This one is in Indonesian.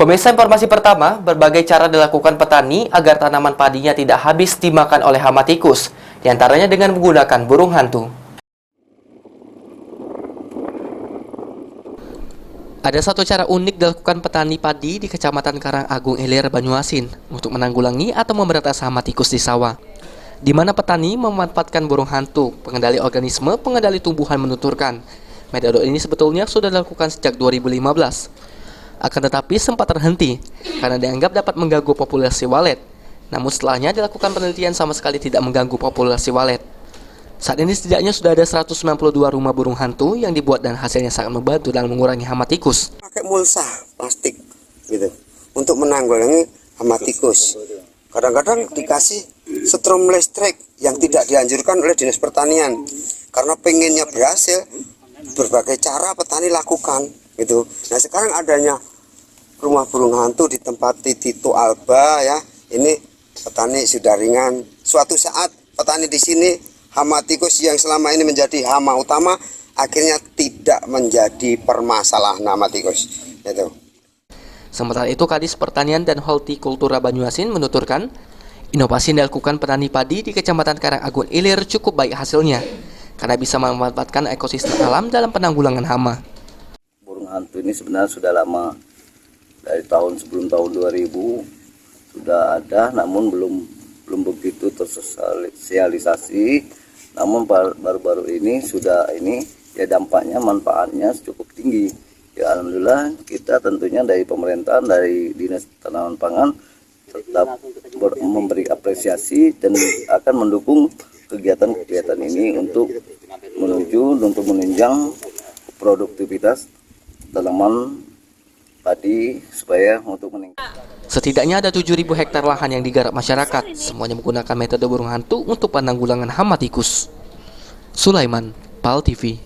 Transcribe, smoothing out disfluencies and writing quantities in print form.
Pemirsa, informasi pertama, berbagai cara dilakukan petani agar tanaman padinya tidak habis dimakan oleh hama tikus, diantaranya dengan menggunakan burung hantu. Ada satu cara unik dilakukan petani padi di Kecamatan Karangagung Ilir, Banyuasin untuk menanggulangi atau memberantas hama tikus di sawah, di mana petani memanfaatkan burung hantu, pengendali organisme, pengendali tumbuhan menuturkan. Metode ini sebetulnya sudah dilakukan sejak 2015. Akan tetapi sempat terhenti karena dianggap dapat mengganggu populasi walet. Namun setelahnya dilakukan penelitian sama sekali tidak mengganggu populasi walet. Saat ini setidaknya sudah ada 192 rumah burung hantu yang dibuat dan hasilnya sangat membantu dalam mengurangi hama tikus. Pakai mulsa plastik gitu untuk menanggulangi hama tikus. Kadang-kadang dikasih setrum listrik yang tidak dianjurkan oleh Dinas Pertanian. Karena pengennya berhasil, berbagai cara petani lakukan gitu. Nah, sekarang adanya rumah burung hantu di tempat Tito Alba ya. Ini petani sudah ringan. Suatu saat petani di sini hama tikus yang selama ini menjadi hama utama akhirnya tidak menjadi permasalahan hama tikus gitu. Sementara itu, Kadis Pertanian dan Hortikultura Banyuasin menuturkan, inovasi yang dilakukan petani padi di Kecamatan Karangagung Ilir cukup baik hasilnya karena bisa memanfaatkan ekosistem alam dalam penanggulangan hama. Burung hantu ini sebenarnya sudah lama, dari sebelum tahun 2000 sudah ada, namun belum begitu tersosialisasi. Namun baru-baru ini sudah ya dampaknya, manfaatnya cukup tinggi. Ya alhamdulillah, kita tentunya dari pemerintahan, dari Dinas Tanaman Pangan tetap memberi apresiasi dan akan mendukung kegiatan-kegiatan ini untuk menunjang produktivitas tanaman padi supaya untuk meningkat. Setidaknya ada 7.000 hektar lahan yang digarap masyarakat, semuanya menggunakan metode burung hantu untuk penanggulangan hama tikus. Sulaiman, PAL TV.